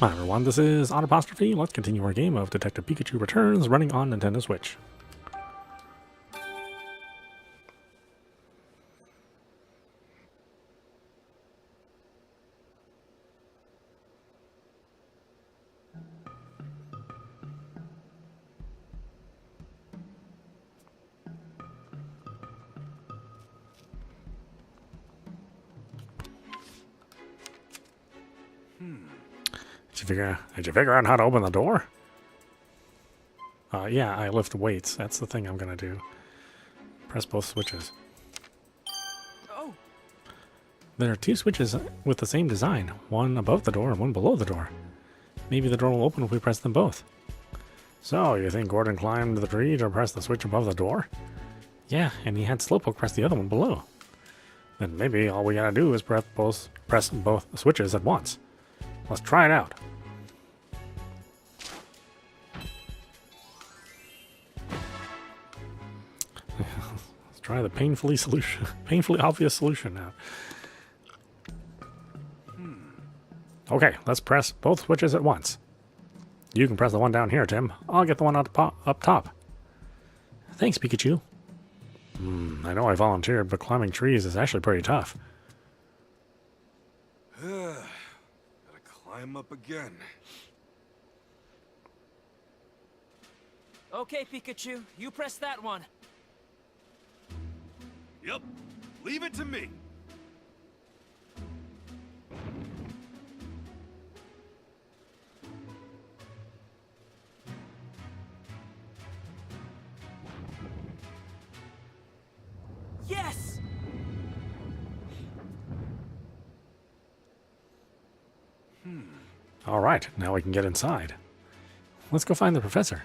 Hi everyone, this is audap. Let's continue our game of Detective Pikachu Returns running on Nintendo Switch. Did you figure out how to open the door? Yeah, I lift weights. That's the thing I'm gonna do. Press both switches. Oh. There are two switches with the same design, one above the door and one below the door. Maybe the door will open if we press them both. So, you think Gordon climbed the tree to press the switch above the door? Yeah, and he had Slowpoke press the other one below. Then maybe all we gotta do is press both switches at once. Let's try it out. Let's try the painfully obvious solution now. Okay, let's press both switches at once. You can press the one down here, Tim. I'll get the one up top. Thanks, Pikachu. I know I volunteered, but climbing trees is actually pretty tough. Gotta climb up again. Okay, Pikachu, you press that one. Yep, leave it to me. Yes! All right, now we can get inside. Let's go find the professor.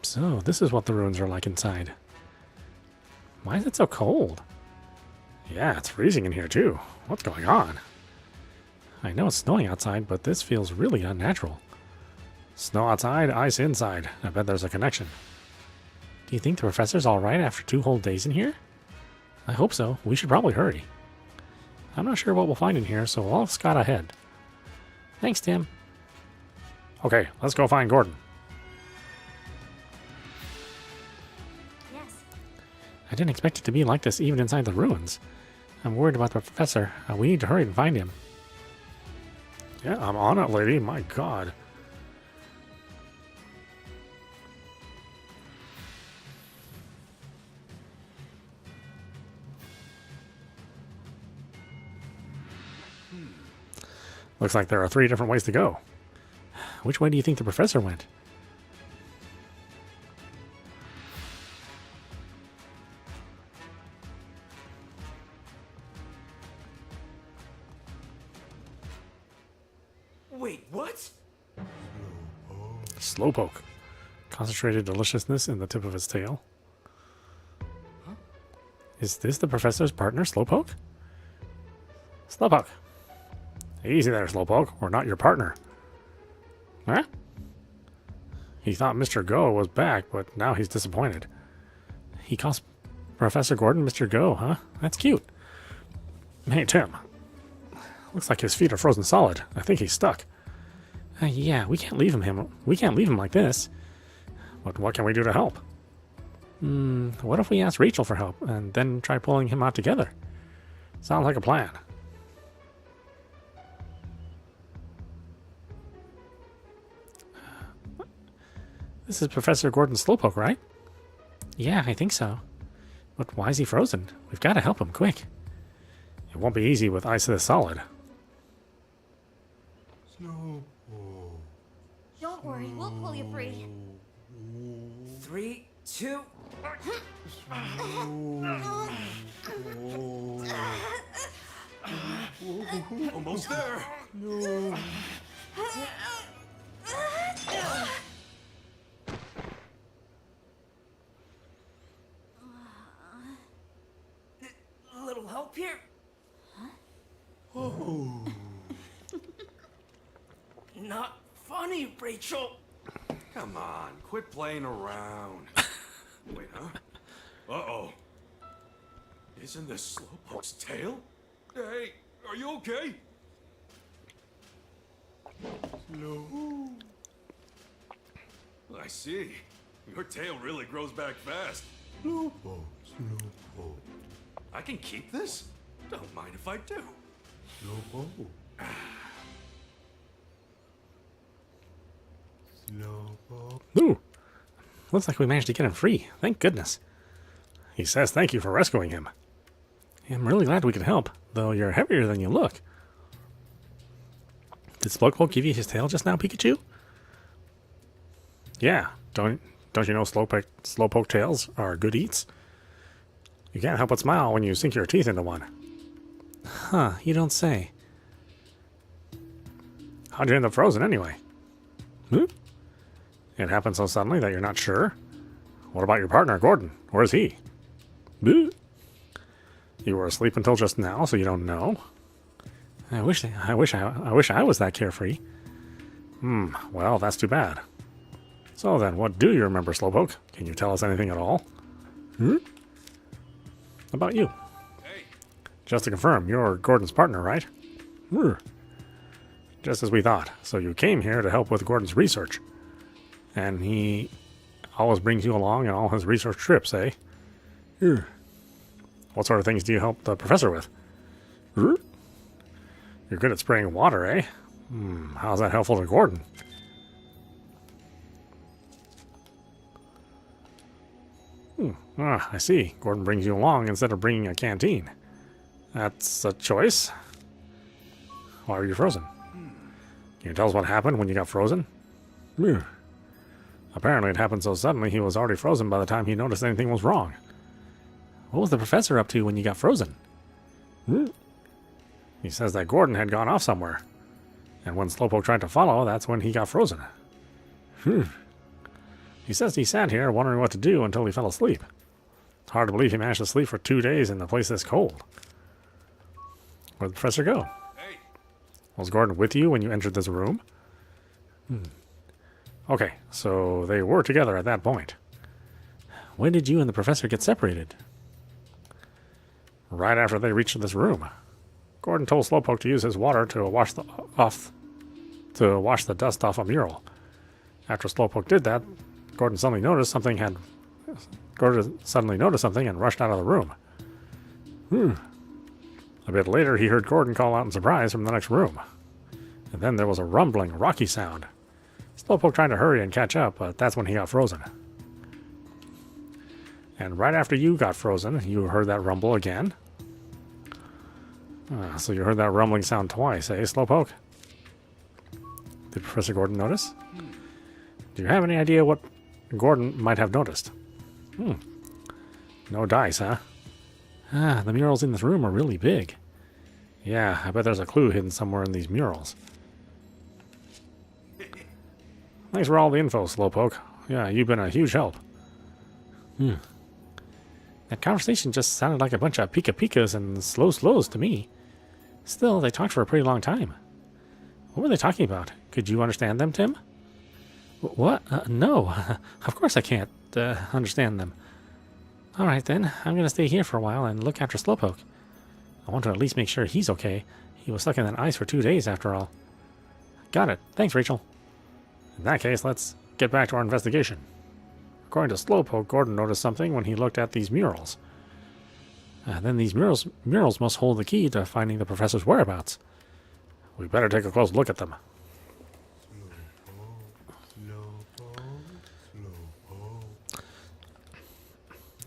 So, this is what the ruins are like inside. Why is it so cold? Yeah, it's freezing in here too. What's going on? I know it's snowing outside, but this feels really unnatural. Snow outside, ice inside. I bet there's a connection. Do you think the professor's alright after 2 whole days in here? I hope so. We should probably hurry. I'm not sure what we'll find in here, so I'll scout ahead. Thanks, Tim. Okay, let's go find Gordon. Yes. I didn't expect it to be like this even inside the ruins. I'm worried about the professor. We need to hurry and find him. Yeah, I'm on it, lady. My God. Looks like there are 3 different ways to go. Which way do you think the professor went? Wait, what? Slowpoke. Concentrated deliciousness in the tip of its tail. Huh? Is this the professor's partner, Slowpoke? Slowpoke. Easy there, Slowpoke. We're not your partner. Huh? He thought Mr. Go was back, but now he's disappointed. He calls Professor Gordon Mr. Go, huh? That's cute. Hey, Tim. Looks like his feet are frozen solid. I think he's stuck. Yeah, we can't leave him. We can't leave him like this. But what can we do to help? What if we ask Rachel for help and then try pulling him out together? Sounds like a plan. This is Professor Gordon Slowpoke, right? Yeah, I think so. But why is he frozen? We've got to help him quick. It won't be easy with ice this solid. Don't worry, we'll pull you free. 3, 2... Almost there. Little help here? Not funny, Rachel. Come on, quit playing around. Wait, huh? Uh-oh. Isn't this Slowpoke's tail? Hey, are you okay? No. I see. Your tail really grows back fast. Slowpoke, Slowpoke, I can keep this? Don't mind if I do. Slowpoke. Slowpoke. Ooh. Looks like we managed to get him free. Thank goodness. He says thank you for rescuing him. I'm really glad we could help, though you're heavier than you look. Did Slowpoke give you his tail just now, Pikachu? Yeah. Don't you know Slowpoke tails are good eats? You can't help but smile when you sink your teeth into one. Huh, you don't say. How'd you end up frozen anyway? Hmm? It happened so suddenly that you're not sure? What about your partner, Gordon? Where's he? Boo. You were asleep until just now, so you don't know? I wish I was that carefree. Well, that's too bad. So then, what do you remember, Slowpoke? Can you tell us anything at all? About you. Hey, Just to confirm, you're Gordon's partner, right? Just as we thought. So you came here to help with Gordon's research. And he always brings you along on all his research trips, eh? What sort of things do you help the professor with? You're good at spraying water, eh? How's that helpful to Gordon? I see. Gordon brings you along instead of bringing a canteen. That's a choice. Why are you frozen? Can you tell us what happened when you got frozen? Apparently it happened so suddenly he was already frozen by the time he noticed anything was wrong. What was the professor up to when you got frozen? He says that Gordon had gone off somewhere. And when Slowpoke tried to follow, that's when he got frozen. He says he sat here wondering what to do until he fell asleep. It's hard to believe he managed to sleep for 2 days in a place this cold. Where'd the professor go? hey. Was Gordon with you when you entered this room? Okay, so they were together at that point. When did you and the professor get separated? Right after they reached this room. Gordon told Slowpoke to use his water to wash the dust off a mural. After Slowpoke did that, Gordon suddenly noticed something and rushed out of the room. A bit later, he heard Gordon call out in surprise from the next room. And then there was a rumbling, rocky sound. Slowpoke tried to hurry and catch up, but that's when he got frozen. And right after you got frozen, you heard that rumble again. So you heard that rumbling sound twice, eh, Slowpoke? Did Professor Gordon notice? Do you have any idea what Gordon might have noticed? No dice, huh? The murals in this room are really big. Yeah, I bet there's a clue hidden somewhere in these murals. Thanks for all the info, Slowpoke. Yeah, you've been a huge help. That conversation just sounded like a bunch of pika-pikas and slows to me. Still, they talked for a pretty long time. What were they talking about? Could you understand them, Tim? What? No. Of course I can't understand them. All right, then. I'm going to stay here for a while and look after Slowpoke. I want to at least make sure he's okay. He was stuck in that ice for 2 days, after all. Got it. Thanks, Rachel. In that case, let's get back to our investigation. According to Slowpoke, Gordon noticed something when he looked at these murals. Then these murals must hold the key to finding the professor's whereabouts. We better take a close look at them.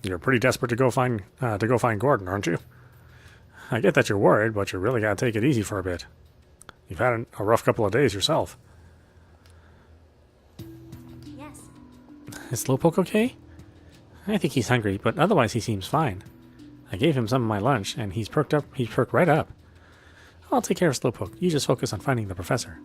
You're pretty desperate to go find Gordon, aren't you? I get that you're worried, but you really gotta take it easy for a bit. You've had a rough couple of days yourself. Yes. Is Slowpoke okay? I think he's hungry, but otherwise he seems fine. I gave him some of my lunch, and he's perked right up. I'll take care of Slowpoke. You just focus on finding the professor.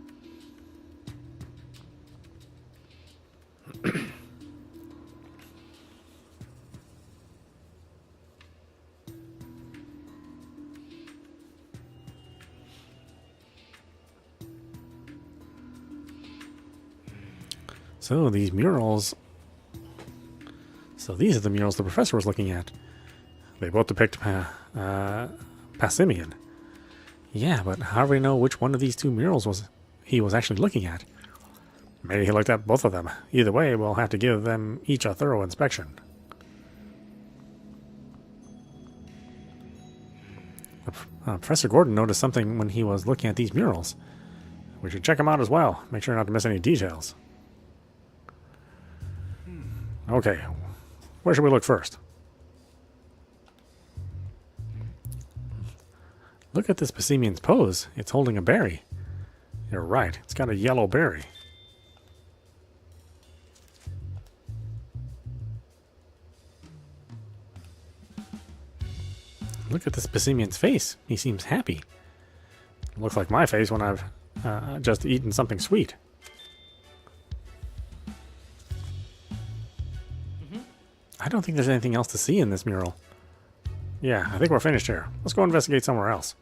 So these murals So these are the murals the professor was looking at. They both depict Passimian. Yeah, but how do we know which one of these two murals he was actually looking at? Maybe he looked at both of them. Either way, we'll have to give them each a thorough inspection. Professor Gordon noticed something when he was looking at these murals. We should check them out as well. Make sure not to miss any details. Okay, where should we look first? Look at this Passimian's pose. It's holding a berry. You're right, it's got a yellow berry. Look at this Passimian's face. He seems happy. Looks like my face when I've just eaten something sweet. I don't think there's anything else to see in this mural. Yeah, I think we're finished here. Let's go investigate somewhere else.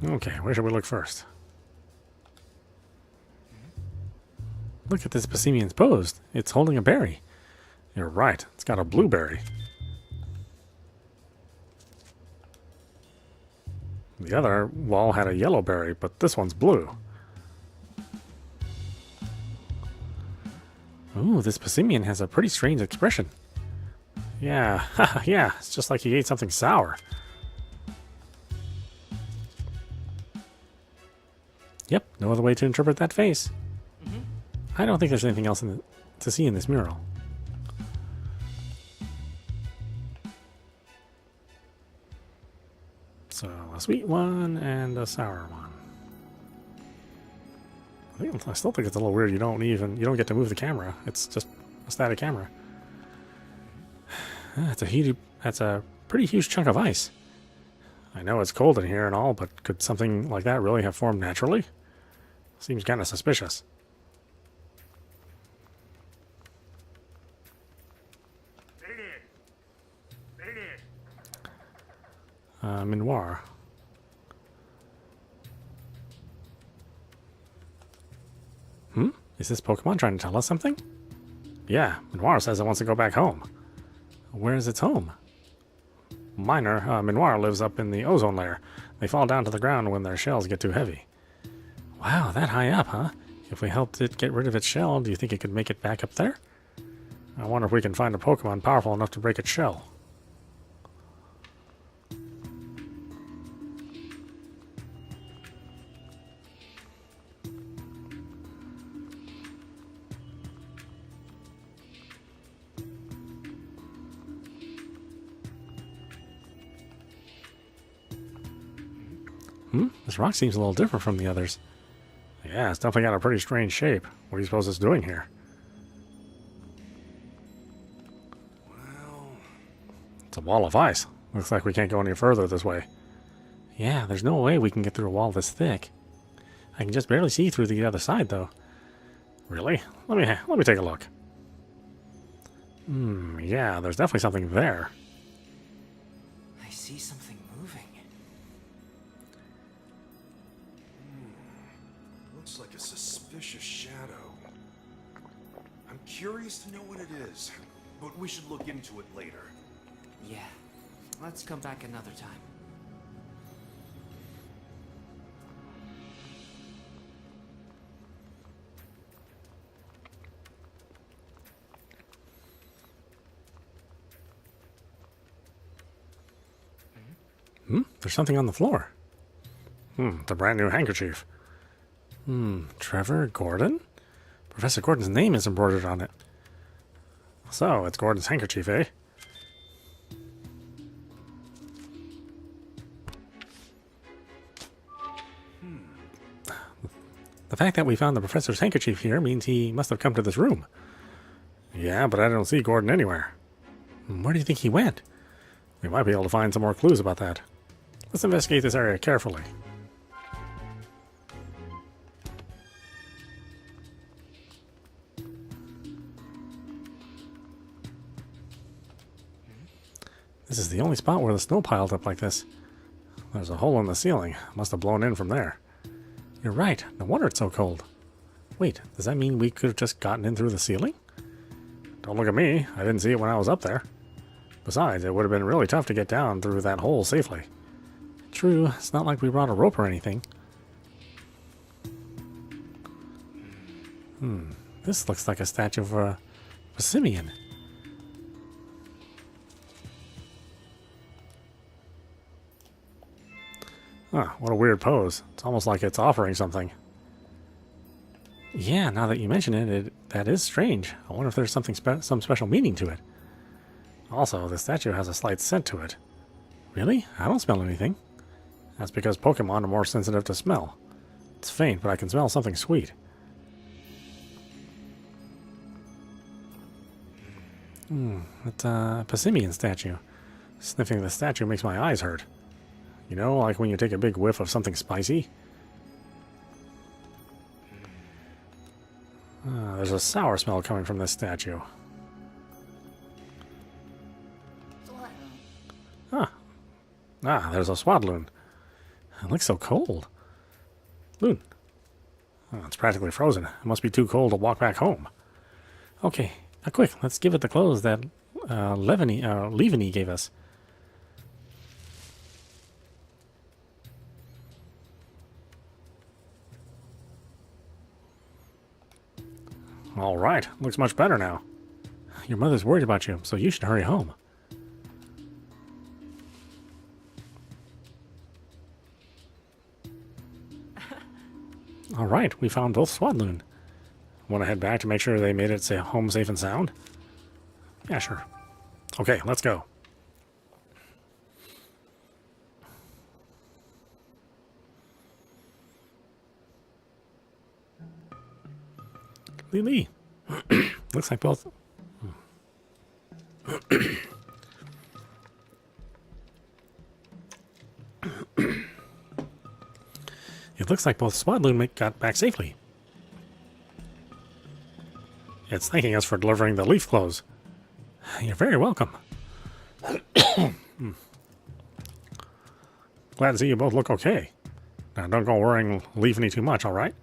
Okay, where should we look first? Look at this Passimian's pose. It's holding a berry. You're right, it's got a blueberry. The other wall had a yellow berry, but this one's blue. Ooh, this Passimian has a pretty strange expression. Yeah, yeah, it's just like he ate something sour. Yep, no other way to interpret that face. I don't think there's anything else to see in this mural. So, a sweet one and a sour one. I still think it's a little weird. You don't get to move the camera. It's just a static camera. That's a pretty huge chunk of ice. I know it's cold in here and all, but could something like that really have formed naturally? Seems kind of suspicious. Minoir. Is this Pokemon trying to tell us something? Yeah, Minoir says it wants to go back home. Where is its home? Minoir lives up in the ozone layer. They fall down to the ground when their shells get too heavy. Wow, that high up, huh? If we helped it get rid of its shell, do you think it could make it back up there? I wonder if we can find a Pokemon powerful enough to break its shell. This rock seems a little different from the others. Yeah, it's definitely got a pretty strange shape. What do you suppose it's doing here? Well, It's a wall of ice. Looks like we can't go any further this way. Yeah, there's no way we can get through a wall this thick. I can just barely see through the other side, though. Really? Let me take a look. Yeah, there's definitely something there. I see something moving. looks like a suspicious shadow. I'm curious to know what it is, but we should look into it later. Yeah. Let's come back another time. There's something on the floor. It's a brand new handkerchief. Trevor Gordon? Professor Gordon's name is embroidered on it. So, it's Gordon's handkerchief, eh? The fact that we found the professor's handkerchief here means he must have come to this room. Yeah, but I don't see Gordon anywhere. Where do you think he went? We might be able to find some more clues about that. Let's investigate this area carefully. This is the only spot where the snow piled up like this. There's a hole in the ceiling. Must have blown in from there. You're right. No wonder it's so cold. Wait, does that mean we could have just gotten in through the ceiling? Don't look at me. I didn't see it when I was up there. Besides, it would have been really tough to get down through that hole safely. True, it's not like we brought a rope or anything. This looks like a statue of a simian. Huh, what a weird pose. It's almost like it's offering something. Yeah, now that you mention it, that is strange. I wonder if there's some special meaning to it. Also, the statue has a slight scent to it. Really? I don't smell anything. That's because Pokemon are more sensitive to smell. It's faint, but I can smell something sweet. It's a Passimian statue. Sniffing the statue makes my eyes hurt. You know, like when you take a big whiff of something spicy? There's a sour smell coming from this statue. There's a Swadloon. It looks so cold. Loon. Oh, it's practically frozen. It must be too cold to walk back home. Okay, quick, let's give it the clothes that Levany gave us. All right, looks much better now. Your mother's worried about you, so you should hurry home. All right, we found both Swadloon. Want to head back to make sure they made it home safe and sound? Yeah, sure. Okay, let's go. Lee. Looks like both. It looks like both Swadloon got back safely. It's thanking us for delivering the leaf clothes. You're very welcome. Glad to see you both look okay. Now, don't go worrying Leafany too much, all right?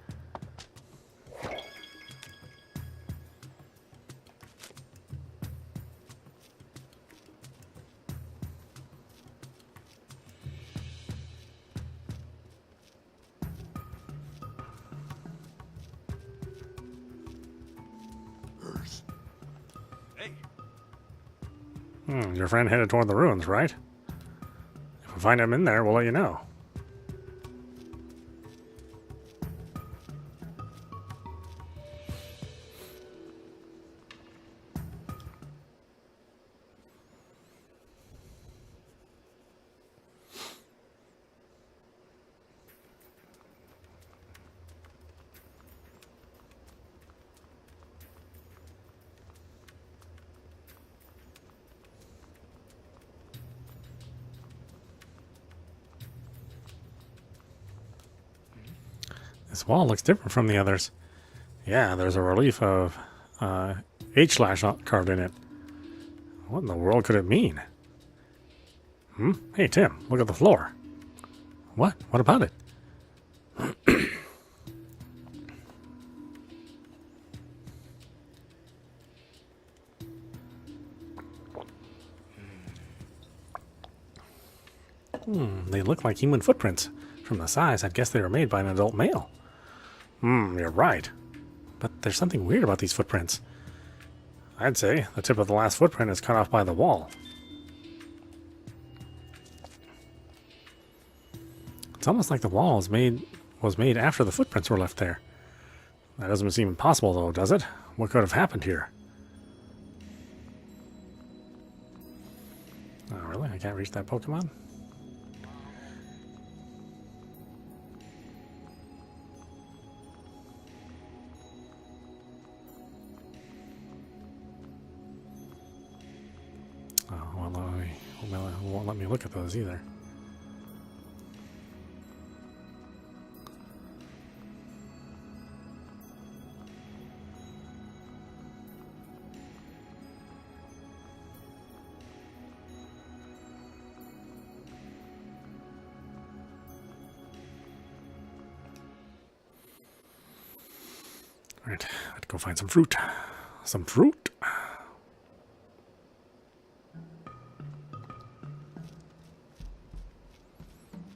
Your friend headed toward the ruins, right? If we find him in there, we'll let you know. This wall looks different from the others. Yeah, there's a relief of H-slash carved in it. What in the world could it mean? Hey, Tim, look at the floor. What? What about it? They look like human footprints. From the size, I'd guess they were made by an adult male. You're right. But there's something weird about these footprints. I'd say the tip of the last footprint is cut off by the wall. It's almost like the wall was made after the footprints were left there. That doesn't seem impossible, though, does it? What could have happened here? Oh, really? I can't reach that Pokemon? Won't let me look at those either. Alright, let's go find some fruit. Some fruit.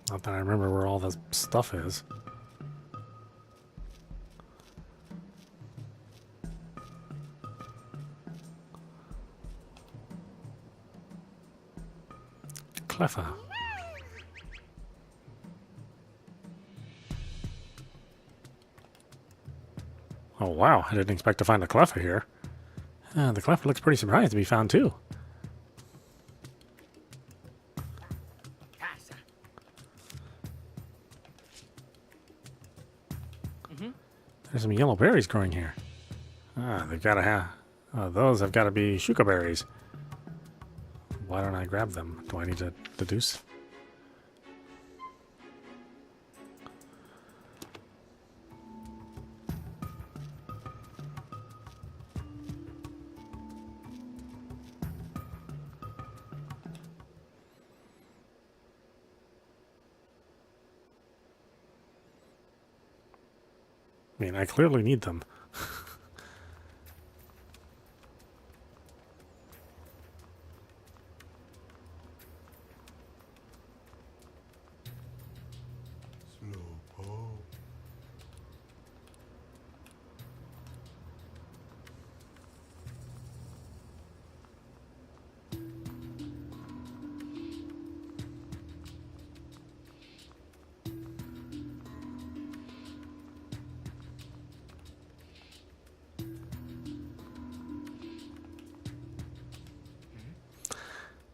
Not that I remember where all this stuff is. Clever. Oh wow, I didn't expect to find a cleffa here. The cleffa looks pretty surprised to be found too. There's some yellow berries growing here. They've got to have... those have got to be shuka berries. Why don't I grab them? Do I need to deduce? I mean, I clearly need them. Slowpoke.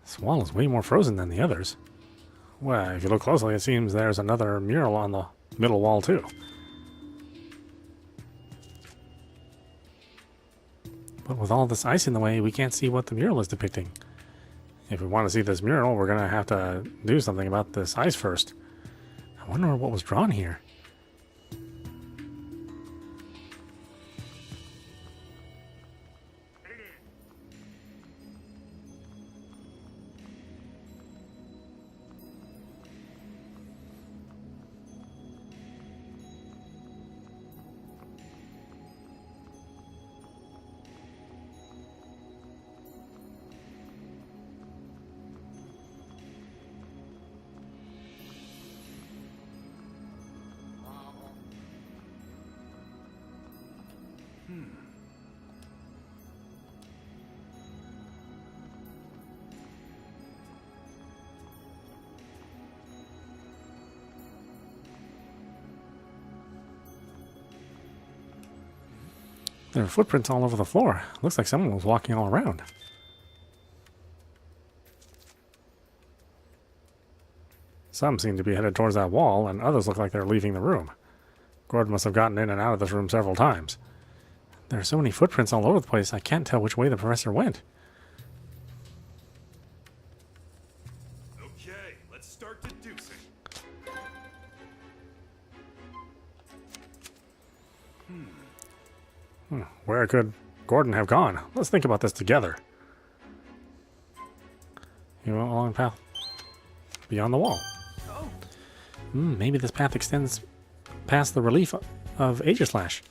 This wall is way more frozen than the others. Well, if you look closely, it seems there's another mural on the middle wall, too. But with all this ice in the way, we can't see what the mural is depicting. If we want to see this mural, we're going to have to do something about this ice first. I wonder what was drawn here. There are footprints all over the floor. Looks like someone was walking all around. Some seem to be headed towards that wall, and others look like they're leaving the room. Gordon must have gotten in and out of this room several times. There are so many footprints all over the place, I can't tell which way the professor went. Okay, let's start deducing. Where could Gordon have gone? Let's think about this together. He went along the path beyond the wall. Maybe this path extends past the relief of Aegislash.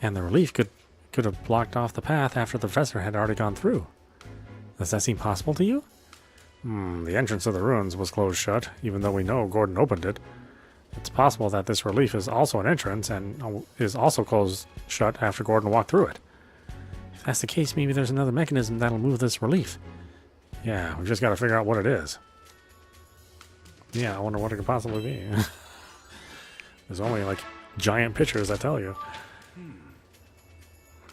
And the relief could have blocked off the path after the professor had already gone through. Does that seem possible to you? The entrance of the ruins was closed shut, even though we know Gordon opened it. It's possible that this relief is also an entrance and is also closed shut after Gordon walked through it. If that's the case, maybe there's another mechanism that'll move this relief. Yeah, we've just got to figure out what it is. Yeah, I wonder what it could possibly be. There's only like giant pictures that tell you.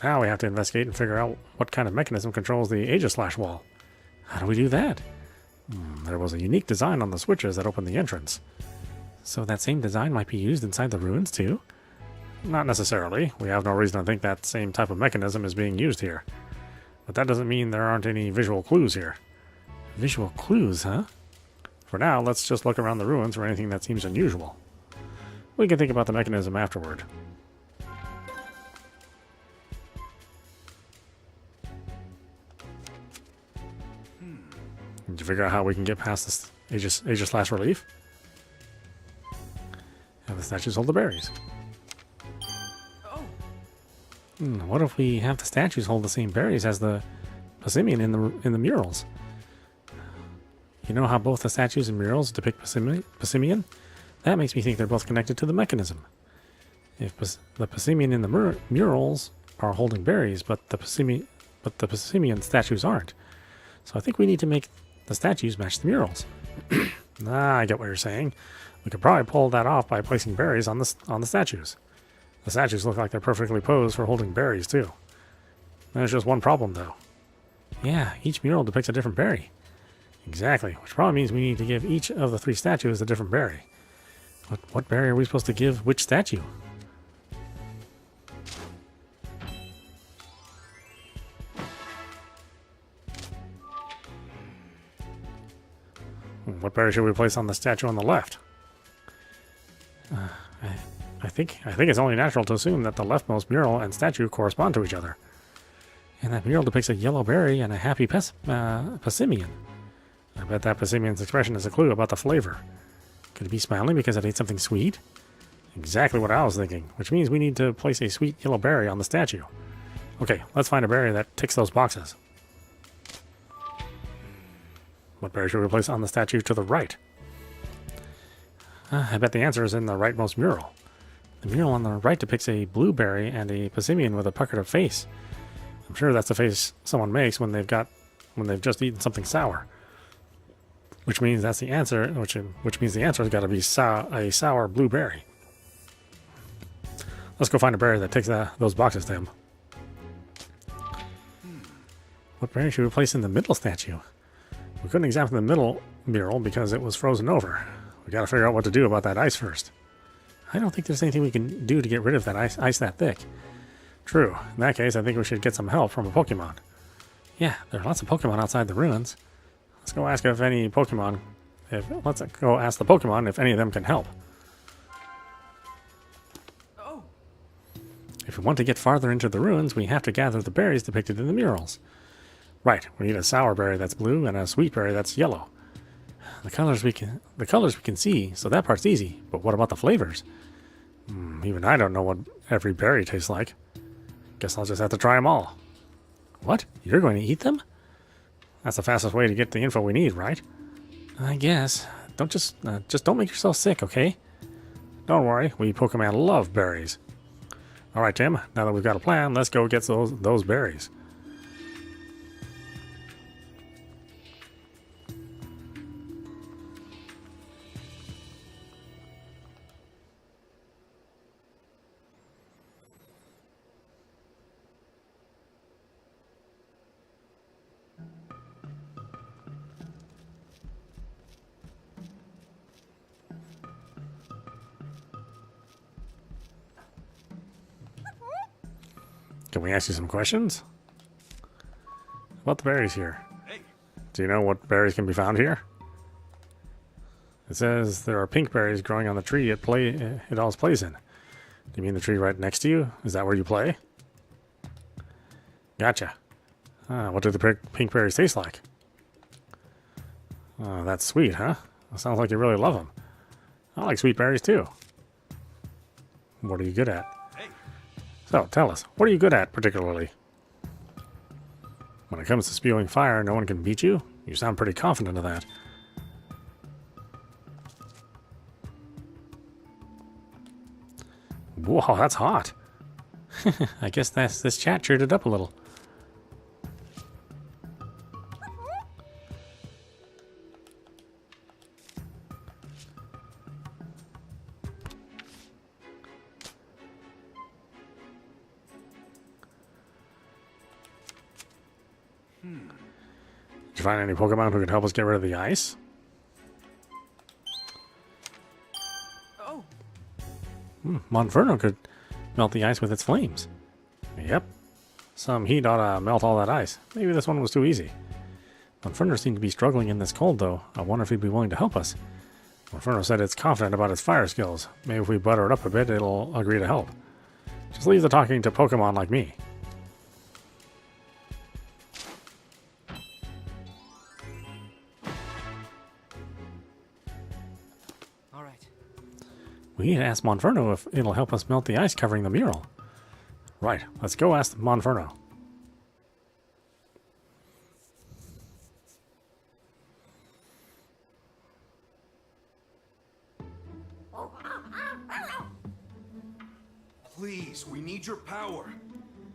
Now we have to investigate and figure out what kind of mechanism controls the Aegislash wall. How do we do that? There was a unique design on the switches that opened the entrance. So that same design might be used inside the ruins too? Not necessarily. We have no reason to think that same type of mechanism is being used here. But that doesn't mean there aren't any visual clues here. Visual clues, huh? For now, let's just look around the ruins for anything that seems unusual. We can think about the mechanism afterward. Did you figure out how we can get past this Aegislash relief? And the statues hold the berries. What if we have the statues hold the same berries as the Passimian in the murals? You know how both the statues and murals depict Passimian? That makes me think they're both connected to the mechanism. If the Passimian in the murals are holding berries, but the Passimian statues aren't. So I think we need to make the statues match the murals. I get what you're saying. We could probably pull that off by placing berries on the statues. The statues look like they're perfectly posed for holding berries, too. There's just one problem, though. Yeah, each mural depicts a different berry. Exactly, which probably means we need to give each of the 3 statues a different berry. What berry are we supposed to give which statue? What berry should we place on the statue on the left? I think it's only natural to assume that the leftmost mural and statue correspond to each other. And that mural depicts a yellow berry and a happy Passimian. I bet that Passimian's expression is a clue about the flavor. Could it be smiling because it ate something sweet? Exactly what I was thinking, which means we need to place a sweet yellow berry on the statue. Okay, let's find a berry that ticks those boxes. What berry should we place on the statue to the right? I bet the answer is in the rightmost mural. The mural on the right depicts a blueberry and a Passimian with a puckered face. I'm sure that's the face someone makes when they've just eaten something sour. Which means that's the answer, which means the answer has got to be a sour blueberry. Let's go find a berry that ticks those boxes, Tim. What berry should we place in the middle statue? We couldn't examine the middle mural because it was frozen over. We gotta figure out what to do about that ice first. I don't think there's anything we can do to get rid of that ice that thick. True. In that case, I think we should get some help from a Pokemon. Yeah, there are lots of Pokemon outside the ruins. Let's go ask if any Pokemon... Let's go ask the Pokemon if any of them can help. Oh! If we want to get farther into the ruins, we have to gather the berries depicted in the murals. Right, we need a sour berry that's blue and a sweet berry that's yellow. The colors we can see, so that part's easy. But what about the flavors? Even I don't know what every berry tastes like. Guess I'll just have to try them all. What? You're going to eat them? That's the fastest way to get the info we need, right? I guess. Just don't make yourself sick, okay? Don't worry, we Pokemon love berries. All right, Tim. Now that we've got a plan, let's go get those berries. Can we ask you some questions? About the berries here. Hey, Do you know what berries can be found here? It says there are pink berries growing on the tree it always plays in. Do you mean the tree right next to you? Is that where you play? Gotcha. What do the pink berries taste like? That's sweet, huh? Sounds like you really love them. I like sweet berries too. What are you good at? hey, So, tell us, what are you good at particularly? When it comes to spewing fire, no one can beat you? You sound pretty confident of that. Whoa, that's hot. I guess this chat cheered it up a little. Did you find any Pokemon who could help us get rid of the ice? Oh! Monferno could melt the ice with its flames. Yep. Some heat ought to melt all that ice. Maybe this one was too easy. Monferno seemed to be struggling in this cold, though. I wonder if he'd be willing to help us. Monferno said it's confident about its fire skills. Maybe if we butter it up a bit, it'll agree to help. Just leave the talking to Pokemon like me. Alright. We need to ask Monferno if it'll help us melt the ice covering the mural. Right, let's go ask Monferno. Please, we need your power.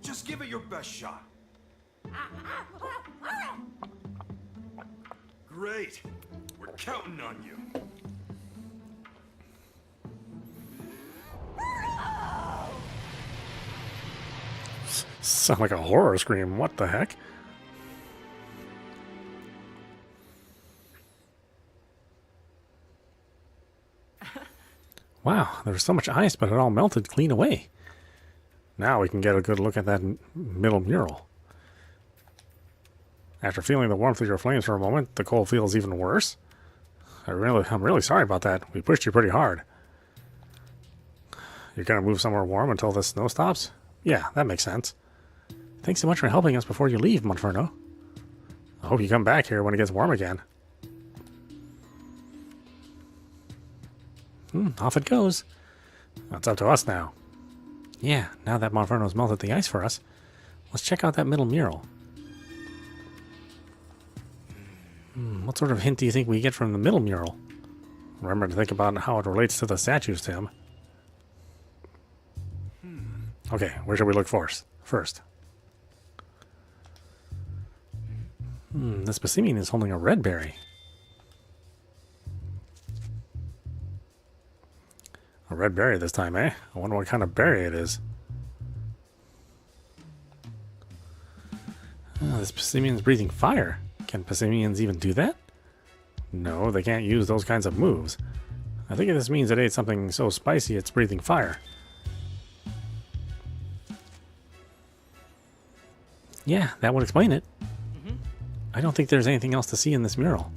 Just give it your best shot. Great. We're counting on you. Sound like a horror scream. What the heck? Wow, there was so much ice, but it all melted clean away. Now we can get a good look at that middle mural. After feeling the warmth of your flames for a moment, the cold feels even worse. I'm really sorry about that. We pushed you pretty hard. You're gonna move somewhere warm until the snow stops? Yeah, that makes sense. Thanks so much for helping us before you leave, Monferno. I hope you come back here when it gets warm again. Off it goes. It's up to us now. Yeah, now that Monferno's melted the ice for us, let's check out that middle mural. What sort of hint do you think we get from the middle mural? Remember to think about how it relates to the statues, Tim. Okay, where should we look first? This Passimian is holding a red berry. A red berry this time, eh? I wonder what kind of berry it is. Oh, this Passimian's breathing fire. Can Passimians even do that? No, they can't use those kinds of moves. I think this means it ate something so spicy it's breathing fire. Yeah, that would explain it. I don't think there's anything else to see in this mural.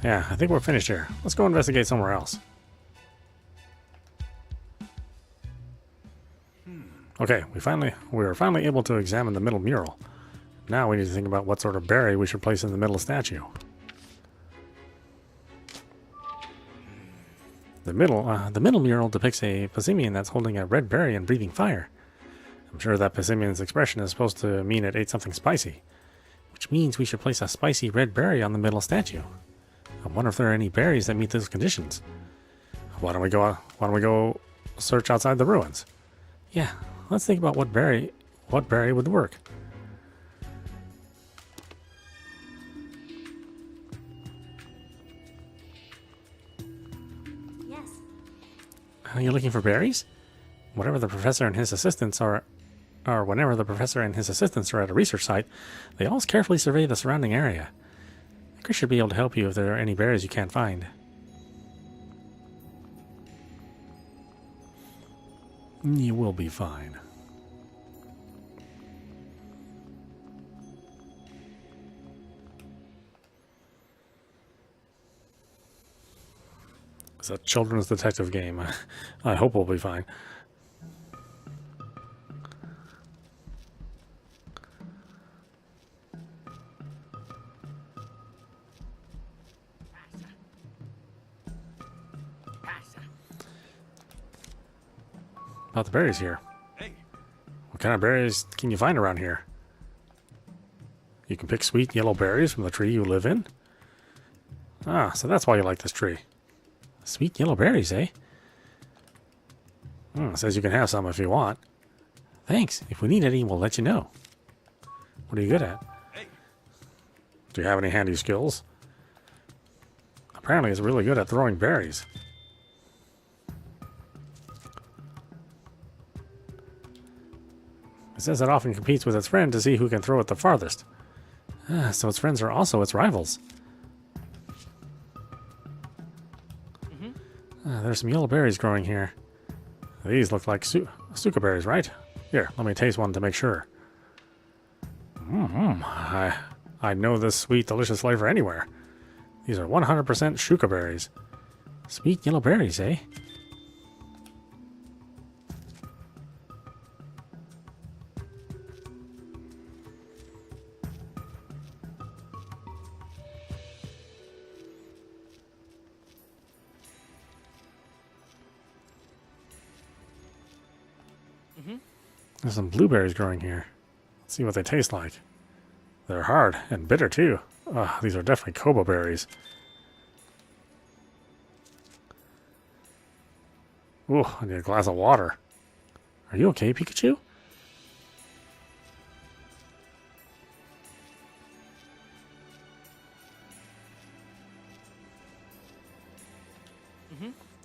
Yeah, I think we're finished here. Let's go investigate somewhere else. Okay, we were finally able to examine the middle mural. Now we need to think about what sort of berry we should place in the middle statue. The middle mural depicts a Passimian that's holding a red berry and breathing fire. I'm sure that Passimian's expression is supposed to mean it ate something spicy, which means we should place a spicy red berry on the middle statue. I wonder if there are any berries that meet those conditions. Why don't we go search outside the ruins? Yeah, let's think about what berry would work. Yes. Are you looking for berries? Whenever the professor and his assistants are at a research site, they always carefully survey the surrounding area. Chris should be able to help you if there are any berries you can't find. You will be fine. It's a children's detective game. I hope we'll be fine. About the berries here. Hey, What kind of berries can you find around here? You can pick sweet yellow berries from the tree you live in? Ah, so that's why you like this tree. Sweet yellow berries, eh? It says you can have some if you want. Thanks. If we need any, we'll let you know. What are you good at? hey. Do you have any handy skills? Apparently, he's really good at throwing berries. It says it often competes with its friend to see who can throw it the farthest. So its friends are also its rivals. There's some yellow berries growing here. These look like suka berries, right? Here, let me taste one to make sure. I know this sweet, delicious flavor anywhere. These are 100% shuka berries. Sweet yellow berries, eh? There's some blueberries growing here. Let's see what they taste like. They're hard and bitter too. Ugh, these are definitely Kobo berries. Ooh, I need a glass of water. Are you okay, Pikachu?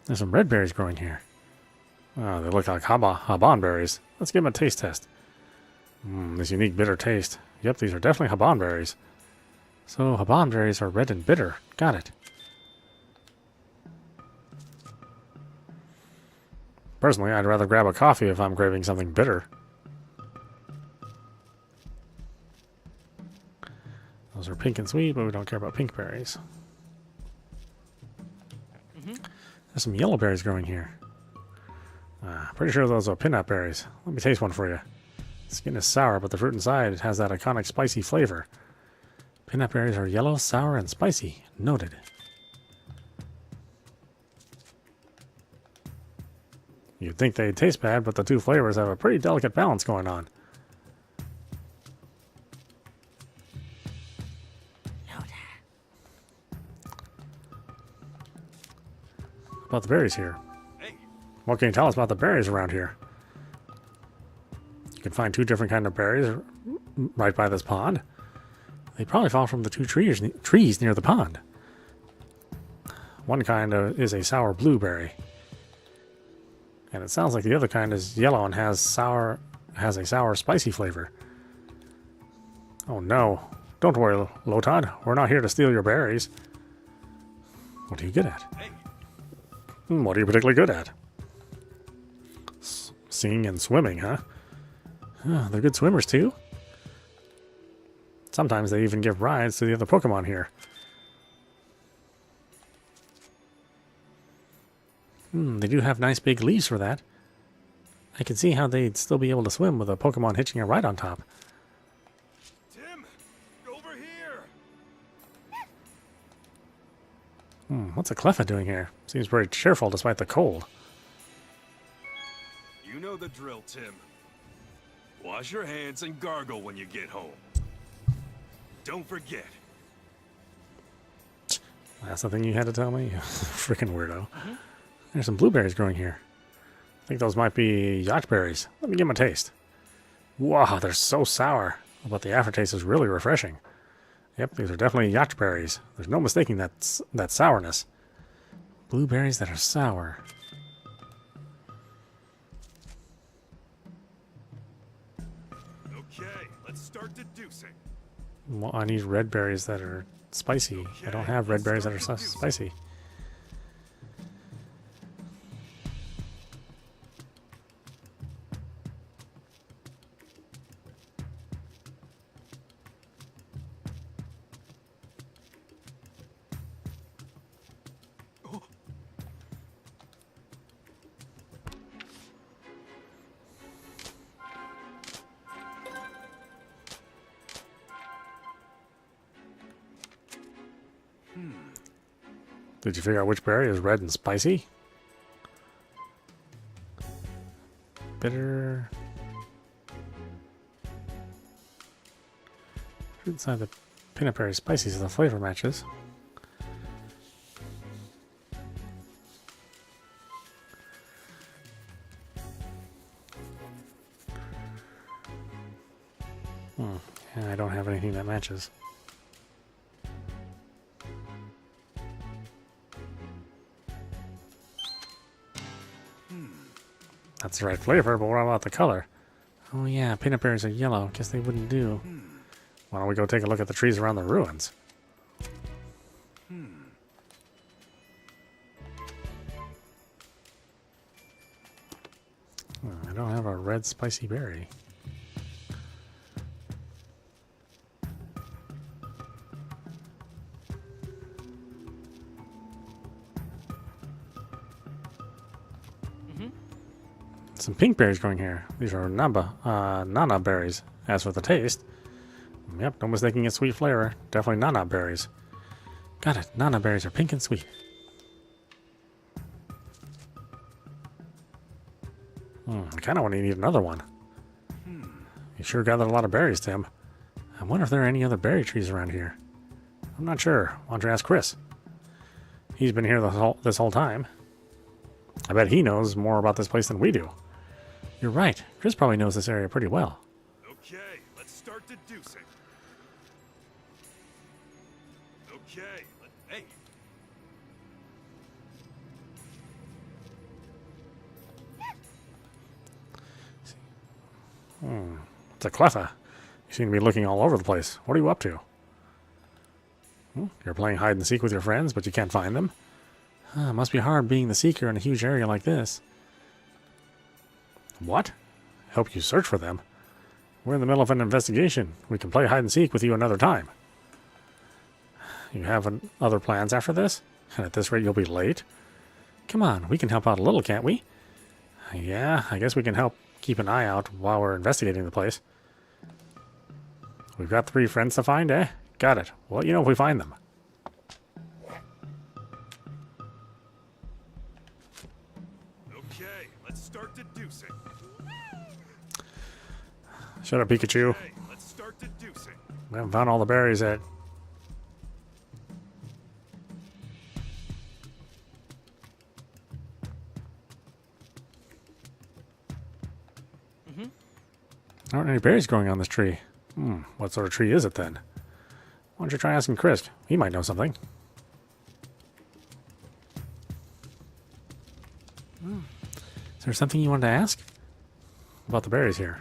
There's some red berries growing here. Oh, they look like haban berries. Let's give them a taste test. This unique bitter taste. Yep, these are definitely haban berries. So haban berries are red and bitter. Got it. Personally, I'd rather grab a coffee if I'm craving something bitter. Those are pink and sweet, but we don't care about pink berries. There's some yellow berries growing here. Pretty sure those are peanut berries. Let me taste one for you. The skin is sour, but the fruit inside has that iconic spicy flavor. Peanut berries are yellow, sour, and spicy. Noted. You'd think they'd taste bad, but the two flavors have a pretty delicate balance going on. About the berries here. What can you tell us about the berries around here? You can find two different kinds of berries right by this pond. They probably fall from the two trees near the pond. One kind is a sour blueberry. And it sounds like the other kind is yellow and has a sour spicy flavor. Oh no. Don't worry, Lotad. We're not here to steal your berries. What are you good at? What are you particularly good at? Singing and swimming, huh? They're good swimmers too. Sometimes they even give rides to the other Pokemon here. They do have nice big leaves for that. I can see how they'd still be able to swim with a Pokemon hitching a ride on top. Tim, over here. What's a Cleffa doing here? Seems very cheerful despite the cold. You know the drill, Tim. Wash your hands and gargle when you get home. Don't forget. That's the thing you had to tell me? Freaking weirdo. There's some blueberries growing here. I think those might be yacht berries. Let me give them a taste. Wow, they're so sour. But the aftertaste is really refreshing. Yep, these are definitely yacht berries. There's no mistaking that sourness. Blueberries that are sour. Okay, let's start deducing. Well, I need red berries that are spicy. I don't have red berries that are spicy. Did you figure out which berry is red and spicy? Bitter. Fruit inside the peanut berry spicy so the flavor matches. Yeah, I don't have anything that matches. That's the right flavor, but what about the color? Oh yeah, peanut berries are yellow. Guess they wouldn't do. Why don't we go take a look at the trees around the ruins? I don't have a red spicy berry. Some pink berries growing here. These are nana berries. As for the taste, yep, no mistaking its sweet flavor. Definitely nana berries. Got it. Nana berries are pink and sweet. I kind of want to eat another one. You sure gathered a lot of berries, Tim. I wonder if there are any other berry trees around here. I'm not sure. Why don't you ask Chris? He's been here this whole time. I bet he knows more about this place than we do. You're right. Chris probably knows this area pretty well. Okay, let's start deducing. Okay, hey. It's a cleffa. You seem to be looking all over the place. What are you up to? You're playing hide and seek with your friends, but you can't find them? Must be hard being the seeker in a huge area like this. What? Help you search for them? We're in the middle of an investigation. We can play hide and seek with you another time. You have other plans after this? And at this rate you'll be late? Come on, we can help out a little, can't we? Yeah, I guess we can help keep an eye out while we're investigating the place. We've got 3 friends to find, eh? Got it. Well, let you know if we find them. Okay, let's start deducing. Shut up, Pikachu. Okay, let's start deducing. We haven't found all the berries yet. There aren't any berries growing on this tree. What sort of tree is it then? Why don't you try asking Chris? He might know something. Is there something you wanted to ask? About the berries here.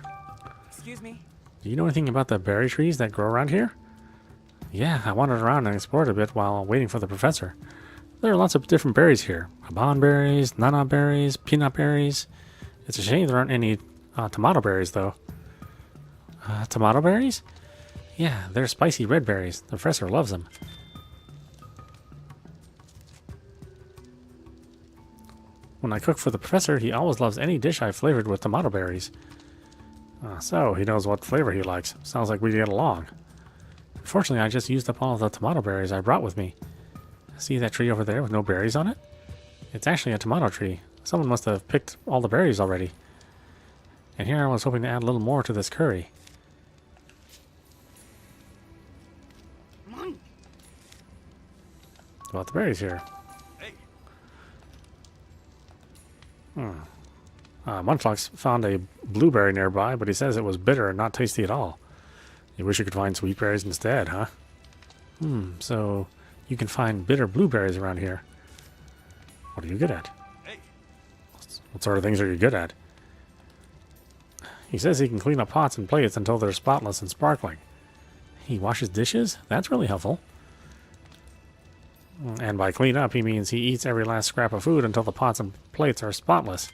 Excuse me. Do you know anything about the berry trees that grow around here? Yeah, I wandered around and explored a bit while waiting for the professor. There are lots of different berries here. Haban berries, nana berries, peanut berries. It's a shame there aren't any tomato berries, though. Tomato berries? Yeah, they're spicy red berries. The professor loves them. When I cook for the professor, he always loves any dish I flavored with tomato berries. So, he knows what flavor he likes. Sounds like we get along. Unfortunately, I just used up all of the tomato berries I brought with me. See that tree over there with no berries on it? It's actually a tomato tree. Someone must have picked all the berries already. And here I was hoping to add a little more to this curry. About the berries here. Hey. Munchlax found a blueberry nearby, but he says it was bitter and not tasty at all. You wish you could find sweet berries instead, huh? So you can find bitter blueberries around here. What are you good at? Hey. What sort of things are you good at? He says he can clean up pots and plates until they're spotless and sparkling. He washes dishes? That's really helpful. And by clean up, he means he eats every last scrap of food until the pots and plates are spotless.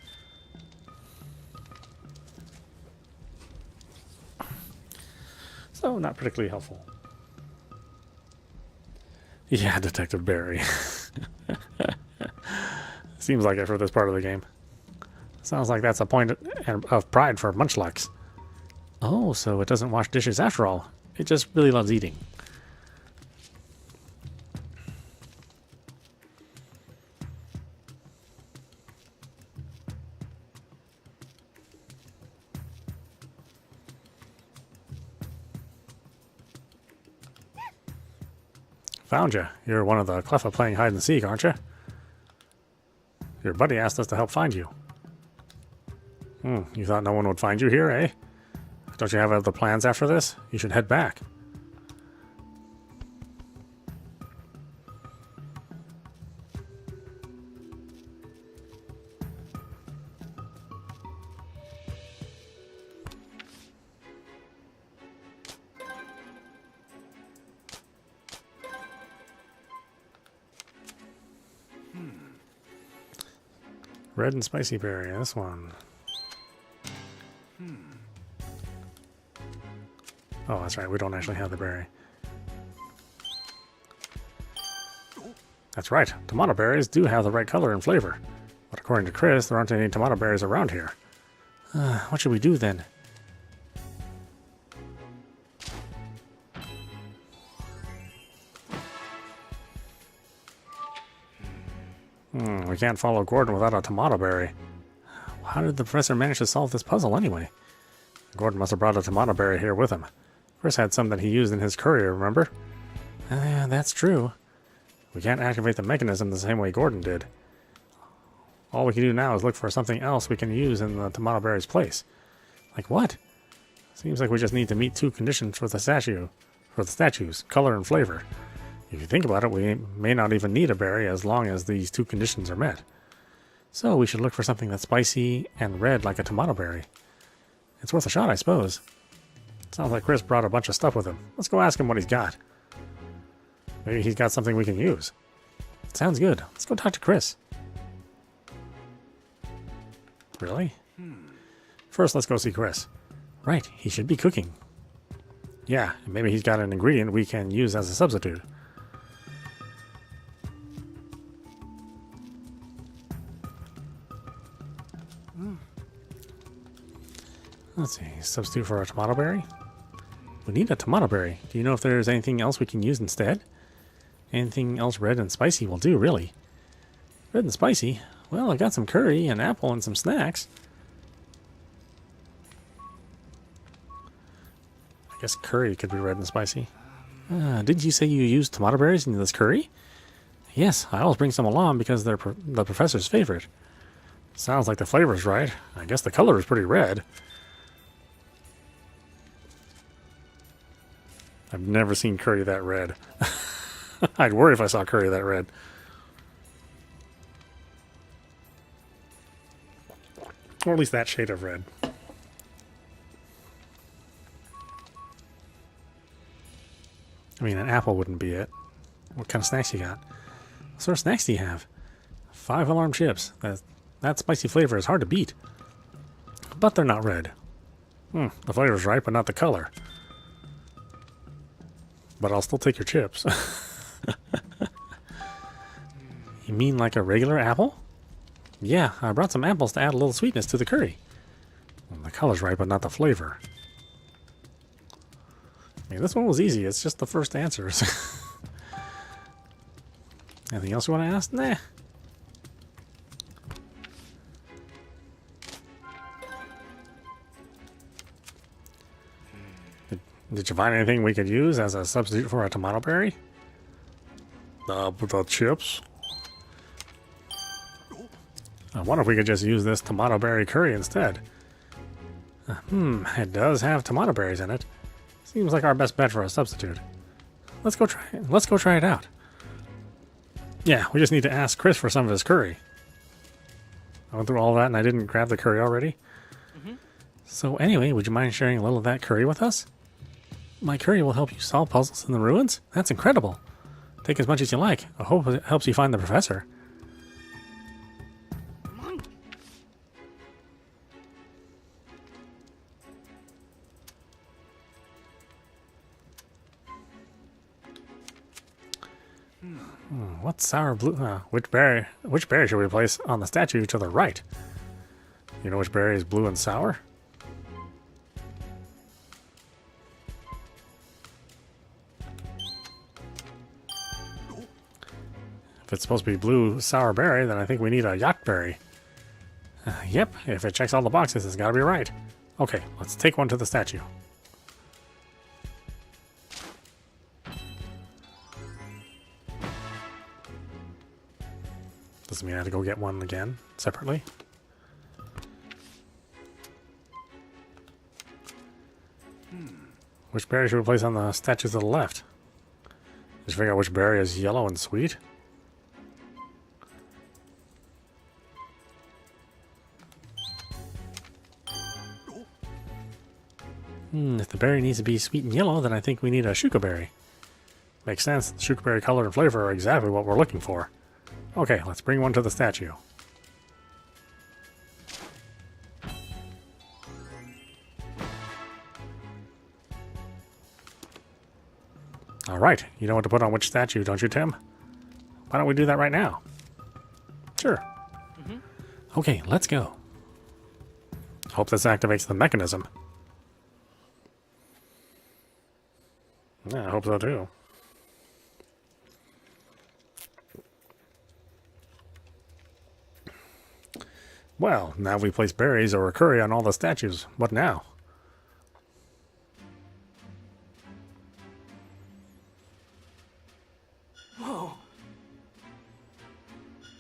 So, not particularly helpful. Yeah, Detective Barry. Seems like it for this part of the game. Sounds like that's a point of pride for Munchlax. Oh, so it doesn't wash dishes after all. It just really loves eating. Found you. You're one of the Cleffa playing hide and seek, aren't you? Your buddy asked us to help find you. You thought no one would find you here, eh? Don't you have other plans after this? You should head back. Red and spicy berry, this one. Oh, that's right, we don't actually have the berry. That's right, tomato berries do have the right color and flavor. But according to Chris, there aren't any tomato berries around here. What should we do then? We can't follow Gordon without a tomato berry. How did the professor manage to solve this puzzle anyway? Gordon must have brought a tomato berry here with him. Chris had some that he used in his courier, remember? That's true. We can't activate the mechanism the same way Gordon did. All we can do now is look for something else we can use in the tomato berry's place. Like what? Seems like we just need to meet two conditions for the statues, color and flavor. If you think about it, we may not even need a berry as long as these two conditions are met. So we should look for something that's spicy and red like a tomato berry. It's worth a shot, I suppose. Sounds like Chris brought a bunch of stuff with him. Let's go ask him what he's got. Maybe he's got something we can use. Sounds good. Let's go talk to Chris. Really? First, let's go see Chris. Right, he should be cooking. Yeah, maybe he's got an ingredient we can use as a substitute. Let's see, substitute for a tomato berry? We need a tomato berry. Do you know if there's anything else we can use instead? Anything else red and spicy will do, really. Red and spicy? Well, I've got some curry, an apple, and some snacks. I guess curry could be red and spicy. Didn't you say you used tomato berries in this curry? Yes, I always bring some along because they're the professor's favorite. Sounds like the flavor's right. I guess the color is pretty red. I've never seen curry that red. I'd worry if I saw curry that red. Or at least that shade of red. I mean, an apple wouldn't be it. What kind of snacks you got? What sort of snacks do you have? 5 alarm chips. That spicy flavor is hard to beat. But they're not red. The flavor's right, but not the color. But I'll still take your chips. You mean like a regular apple? Yeah, I brought some apples to add a little sweetness to the curry. Well, the color's right, but not the flavor. I mean, this one was easy. It's just the first answers. Anything else you want to ask? Nah. Did you find anything we could use as a substitute for a tomato berry? The chips. I wonder if we could just use this tomato berry curry instead. It does have tomato berries in it. Seems like our best bet for a substitute. Let's go try it out. Yeah, we just need to ask Chris for some of his curry. I went through all that and I didn't grab the curry already. So anyway, would you mind sharing a little of that curry with us? My curry will help you solve puzzles in the ruins? That's incredible. Take as much as you like. I hope it helps you find the professor. What's sour blue? Which berry should we place on the statue to the right? You know which berry is blue and sour? If it's supposed to be blue sour berry, then I think we need a yak berry. Yep, if it checks all the boxes, it's gotta be right. Okay, let's take one to the statue. Doesn't mean I have to go get one again, separately. Which berry should we place on the statue to the left? Just figure out which berry is yellow and sweet. If the berry needs to be sweet and yellow, then I think we need a shuka berry. Makes sense. The shuka berry color and flavor are exactly what we're looking for. Okay, let's bring one to the statue. Alright, you know what to put on which statue, don't you, Tim? Why don't we do that right now? Sure. Okay, let's go. Hope this activates the mechanism. Yeah, I hope so too. Well, now we place berries or a curry on all the statues. What now?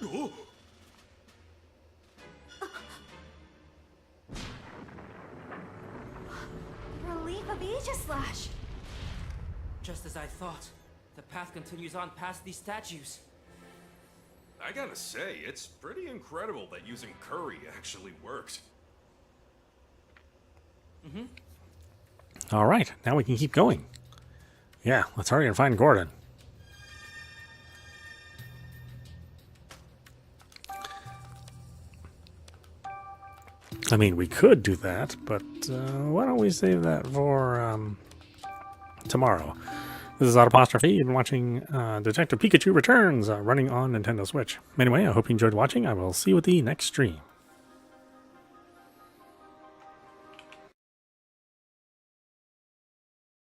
Oh, Relief of Aegislash. Just as I thought. The path continues on past these statues. I gotta say, it's pretty incredible that using curry actually worked. All right, now we can keep going. Yeah, let's hurry and find Gordon. I mean, we could do that, but why don't we save that for tomorrow? This is Autopostrophe. You've been watching Detective Pikachu Returns running on Nintendo Switch. Anyway, I hope you enjoyed watching. I will see you at the next stream.